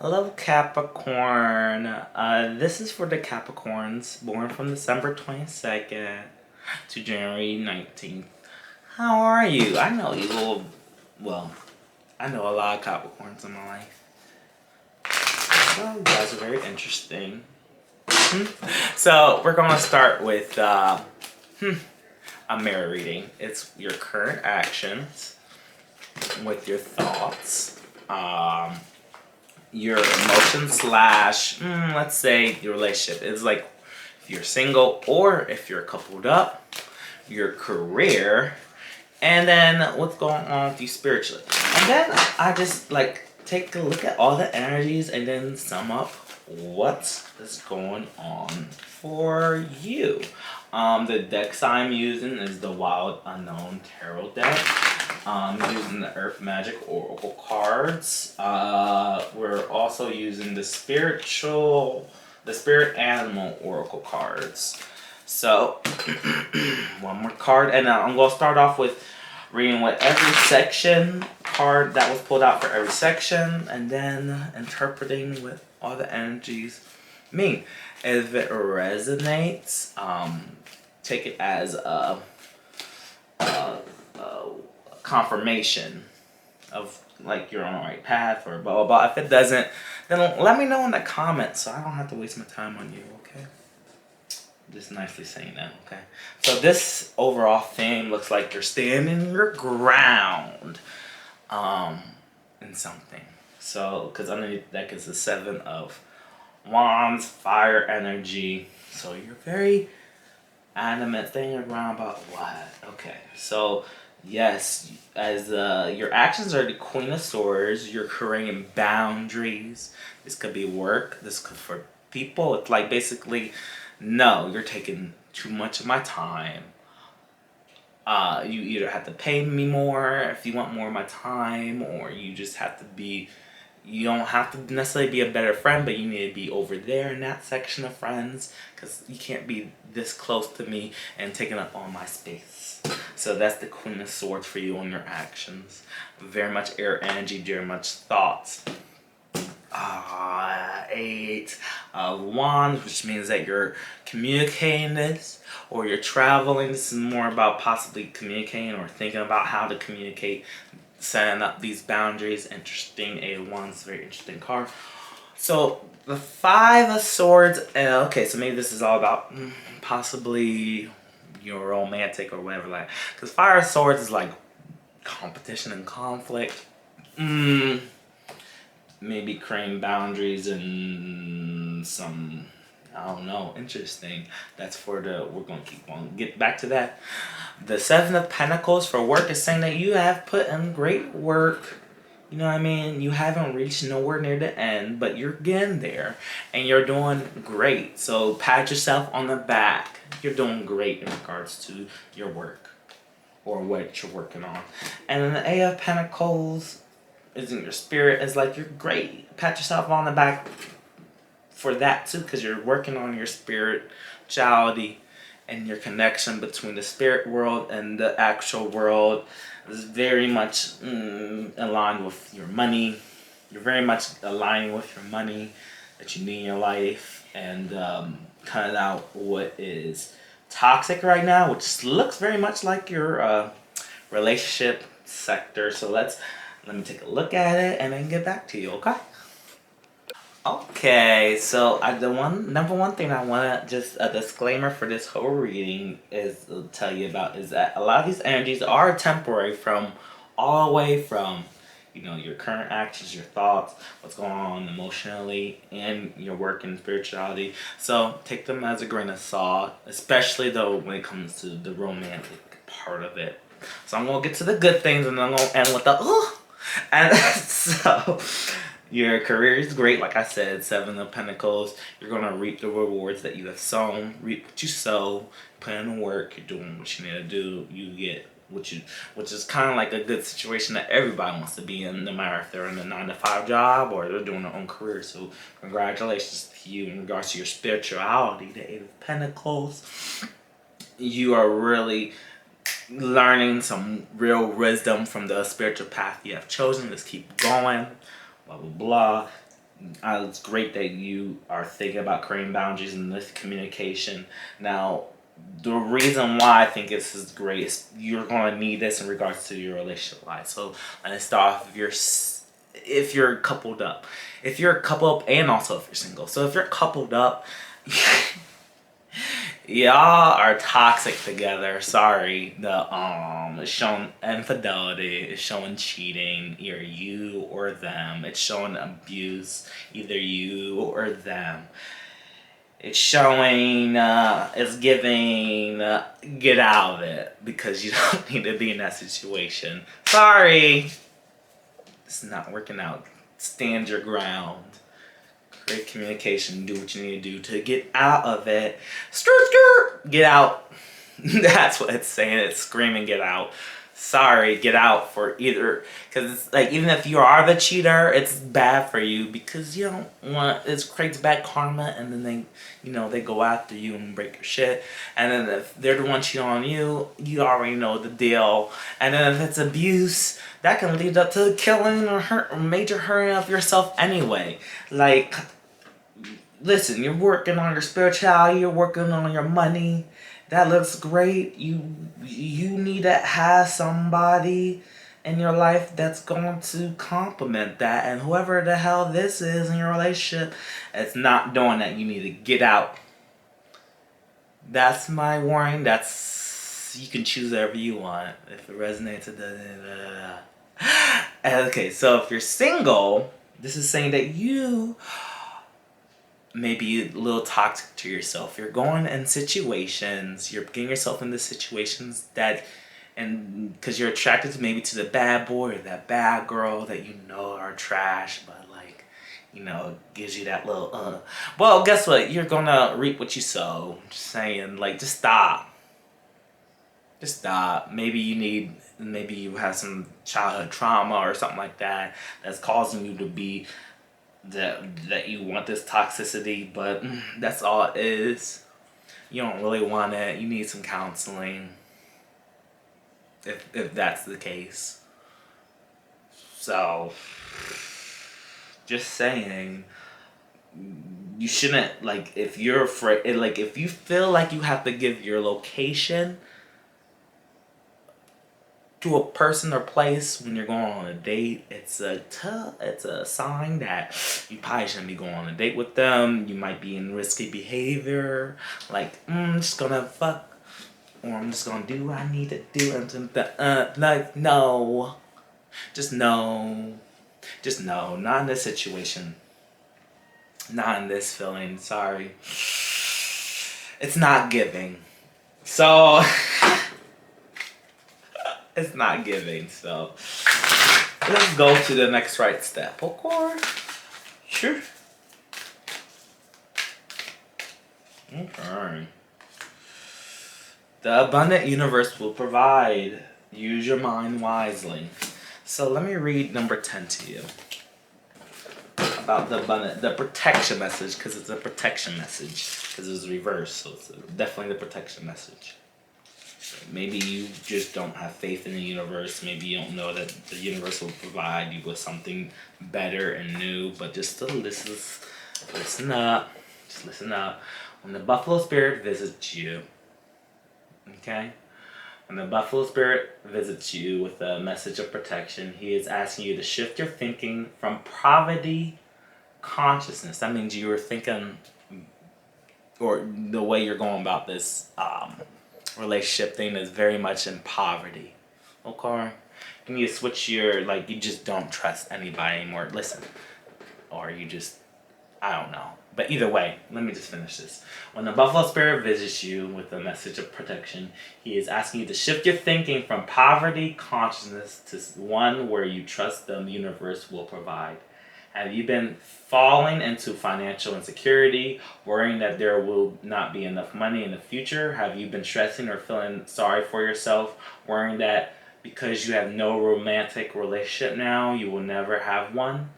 Hello, Capricorn. This is for the Capricorns born from December 22nd to January 19th. How are you? I know you will, well, I know a lot of Capricorns in my life. So, you guys are very interesting. So, we're going to start with a mirror reading. It's your current actions with your thoughts. Your emotions slash, let's say your relationship is like if you're single or if you're coupled up, your career, and then what's going on with you spiritually. And then I just like take a look at all the energies and then sum up what is going on for you. The decks I'm using is the Wild Unknown Tarot deck. Using the Earth Magic Oracle cards. We're also using the Spirit Animal Oracle cards. So, one more card, and I'm going to start off with reading what every section card that was pulled out for every section, and then interpreting what all the energies mean. If it resonates, take it as a confirmation of like you're on the right path or blah blah blah. If it doesn't, then let me know in the comments so I don't have to waste my time on you, okay? Just nicely saying that, okay? So this overall theme looks like you're standing your ground in something. So, because underneath the deck is the Seven of Wands, fire energy. So you're very adamant, standing your ground about what? Okay, so yes, as your actions are the Queen of Swords, you're creating boundaries. This could be work. This could for people. It's like basically, no, you're taking too much of my time. You either have to pay me more if you want more of my time, or you just have to be. You don't have to necessarily be a better friend, but you need to be over there in that section of friends because you can't be this close to me and taking up all my space. So that's the Queen of Swords for you on your actions. Very much air energy, very much thoughts. Eight of Wands, which means that you're communicating this or you're traveling. This is more about possibly communicating or thinking about how to communicate, setting up these boundaries. Interesting. Eight of Wands, very interesting card. So the Five of Swords, okay, so maybe this is all about possibly your romantic or whatever, like, because Fire of Swords is like competition and conflict. Maybe creating boundaries and some, I don't know, interesting. That's for we're going to keep on, get back to that. The Seven of Pentacles for work is saying that you have put in great work. You know what I mean? You haven't reached nowhere near the end, but you're getting there and you're doing great. So pat yourself on the back. You're doing great in regards to your work or what you're working on. And then the Eight of Pentacles is in your spirit. It's like you're great. Pat yourself on the back for that too, because you're working on your spirituality and your connection between the spirit world and the actual world is very much aligned with your money. You're very much aligning with your money that you need in your life and cutting out what is toxic right now, which looks very much like your relationship sector. So let me take a look at it and then get back to you, okay? Okay, so the number one thing I want to just a disclaimer for this whole reading is to tell you about is that a lot of these energies are temporary from all the way from your current actions, your thoughts, what's going on emotionally, and your work and spirituality. So take them as a grain of salt, especially though when it comes to the romantic part of it. So I'm gonna get to the good things and then I'm gonna end with the and so. Your career is great, like I said, Seven of Pentacles. You're going to reap the rewards that you have sown. Reap what you sow. Put in the work. You're doing what you need to do. You get which is kind of like a good situation that everybody wants to be in, no matter if they're in a 9-to-5 job or they're doing their own career. So congratulations to you in regards to your spirituality, the Eight of Pentacles. You are really learning some real wisdom from the spiritual path you have chosen. Let's keep going. Blah blah blah. It's great that you are thinking about creating boundaries in this communication. Now, the reason why I think this is great is you're going to need this in regards to your relationship life. So let's start off if you're coupled up. If you're coupled up, and also if you're single. So if you're coupled up, y'all are toxic together. Sorry. It's showing infidelity, it's showing cheating, either you or them. It's showing abuse, either you or them. It's showing, it's giving, get out of it because you don't need to be in that situation. Sorry. It's not working out. Stand your ground. Great communication. Do what you need to do to get out of it. Get out. That's what it's saying. It's screaming, get out. Sorry, get out for either. Because it's like, even if you are the cheater, it's bad for you because you don't want, it creates bad karma, and then they go after you and break your shit. And then if they're the one cheating on you, you already know the deal. And then if it's abuse, that can lead up to killing or major hurting of yourself anyway. Like, listen, you're working on your spirituality, you're working on your money. That looks great. You need to have somebody in your life that's going to complement that. And whoever the hell this is in your relationship, it's not doing that. You need to get out. That's my warning. You can choose whatever you want. If it resonates, it doesn't. Okay, so if you're single, this is saying that you may be a little toxic to yourself. You're going in situations, you're getting yourself into situations and because you're attracted to the bad boy or that bad girl that you know are trash, but gives you that little well, guess what? You're gonna reap what you sow. Just saying, just stop. Just stop. Maybe you have some childhood trauma or something like that that's causing you to be that you want this toxicity, but that's all it is. You don't really want it. You need some counseling if that's the case. So, just saying, you shouldn't, if you're afraid, if you feel like you have to give your location to a person or place when you're going on a date, it's a sign that you probably shouldn't be going on a date with them. You might be in risky behavior, I'm just gonna fuck, or I'm just gonna do what I need to do, and no, just no, not in this situation, not in this feeling. Sorry, it's not giving. So. It's not giving, so let's go to the next right step. Okay. Sure. Okay. The abundant universe will provide. Use your mind wisely. So let me read number 10 to you. About the protection message, because it's a protection message. Because it was reversed, so it's definitely the protection message. Maybe you just don't have faith in the universe. Maybe you don't know that the universe will provide you with something better and new. But just still listen up. Just listen up. When the buffalo spirit visits you, okay? When the buffalo spirit visits you with a message of protection, he is asking you to shift your thinking from poverty consciousness. That means you were thinking, or the way you're going about this relationship thing is very much in poverty. Okay? You need to switch you just don't trust anybody anymore. Listen. Or you just, I don't know. But either way, let me just finish this. When the buffalo spirit visits you with a message of protection, he is asking you to shift your thinking from poverty consciousness to one where you trust the universe will provide. Have you been falling into financial insecurity, worrying that there will not be enough money in the future? Have you been stressing or feeling sorry for yourself, worrying that because you have no romantic relationship now, you will never have one?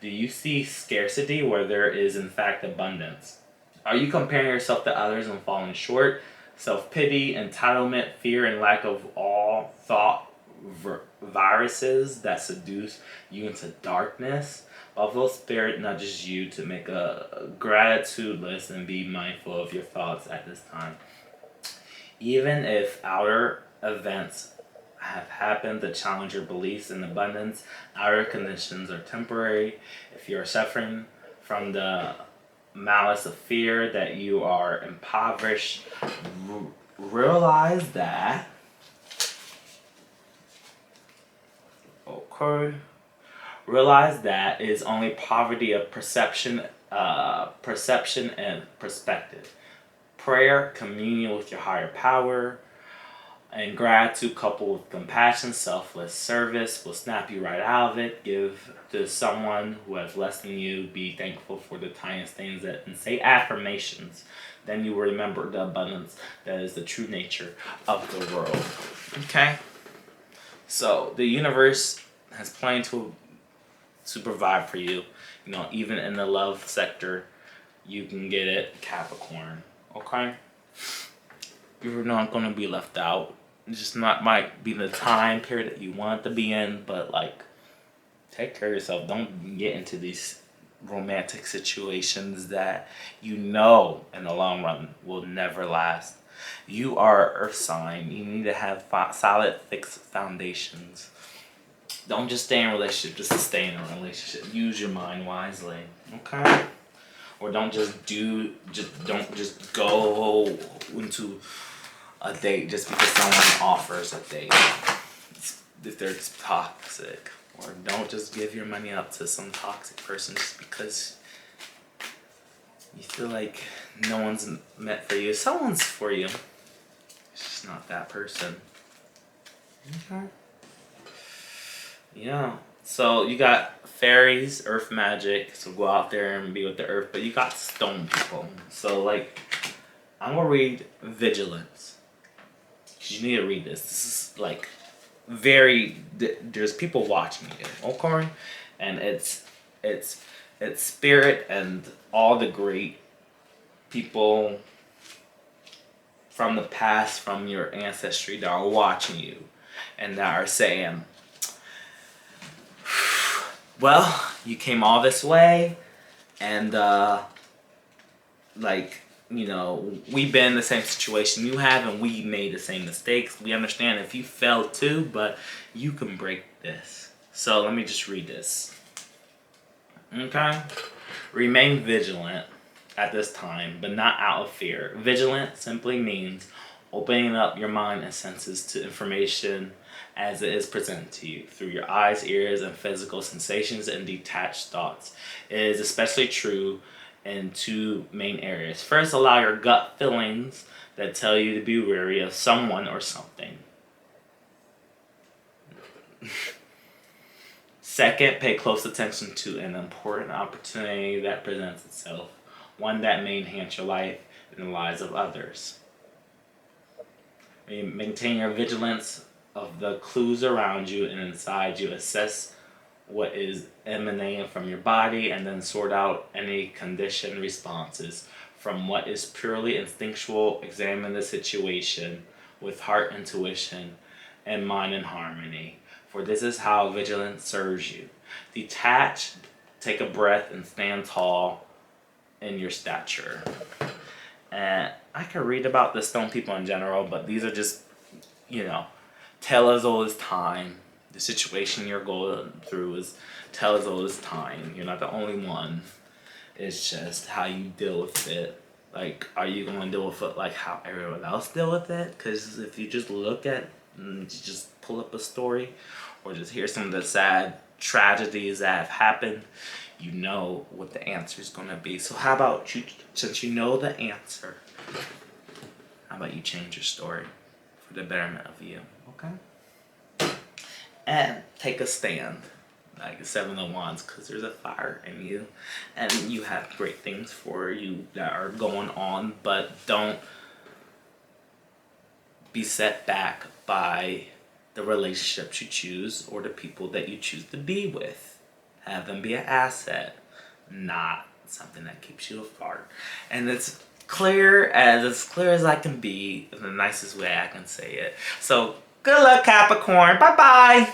Do you see scarcity where there is in fact abundance? Are you comparing yourself to others and falling short? Self-pity, entitlement, fear, and lack of all thought viruses that seduce you into darkness? Although Spirit nudges you to make a gratitude list and be mindful of your thoughts at this time. Even if outer events have happened to challenge your beliefs in abundance, outer conditions are temporary. If you are suffering from the malice of fear that you are impoverished, realize that. Okay. Realize that it is only poverty of perception and perspective. Prayer, communion with your higher power, and gratitude coupled with compassion, selfless service will snap you right out of it. Give to someone who has less than you. Be thankful for the tiniest things and say affirmations. Then you will remember the abundance that is the true nature of the world. Okay? So the universe has planned to provide for you. You know, even in the love sector, you can get it, Capricorn. Okay? You're not going to be left out. It's just not might be the time period that you want to be in, but like, take care of yourself. Don't get into these romantic situations that you know in the long run will never last. You are an earth sign. You need to have solid, fixed foundations. Don't just stay in a relationship just to stay in a relationship. Use your mind wisely, okay? Or don't just go into a date just because someone offers a date. If they're just toxic. Or don't just give your money up to some toxic person just because you feel like no one's meant for you. Someone's for you. It's just not that person. Okay. Yeah. So you got fairies, earth magic, so go out there and be with the earth, but you got stone people. So like, I'm gonna read vigilance. You need to read this. This is like there's people watching you, okay? And it's spirit and all the great people from the past, from your ancestry that are watching you and that are saying, well, you came all this way, and like, you know, we've been in the same situation you have, and we made the same mistakes. We understand if you fell too, but you can break this. So let me just read this. Okay? Remain vigilant at this time, but not out of fear. Vigilant simply means opening up your mind and senses to information as it is presented to you through your eyes, ears, and physical sensations and detached thoughts. It is especially true in two main areas. First, allow your gut feelings that tell you to be wary of someone or something. Second, pay close attention to an important opportunity that presents itself, one that may enhance your life and the lives of others. Maintain your vigilance of the clues around you and inside you. Assess what is emanating from your body and then sort out any conditioned responses from what is purely instinctual. Examine the situation with heart, intuition, and mind in harmony, for this is how vigilance serves you. Detach, take a breath, and stand tall in your stature. And I could read about the stone people in general, but these are just, you know, tell as old as time. The situation you're going through is tell as old as time. You're not the only one. It's just how you deal with it. Like, are you going to deal with it like how everyone else deal with it? Because if you just look at, you just pull up a story, or just hear some of the sad tragedies that have happened, you know what the answer is going to be. So how about you, since you know the answer, how about you change your story for the betterment of you, okay? And take a stand, like the Seven of Wands, because there's a fire in you, and you have great things for you that are going on, but don't be set back by the relationships you choose or the people that you choose to be with. Have them be an asset, not something that keeps you apart. And it's clear as I can be, in the nicest way I can say it. So good luck, Capricorn. Bye bye.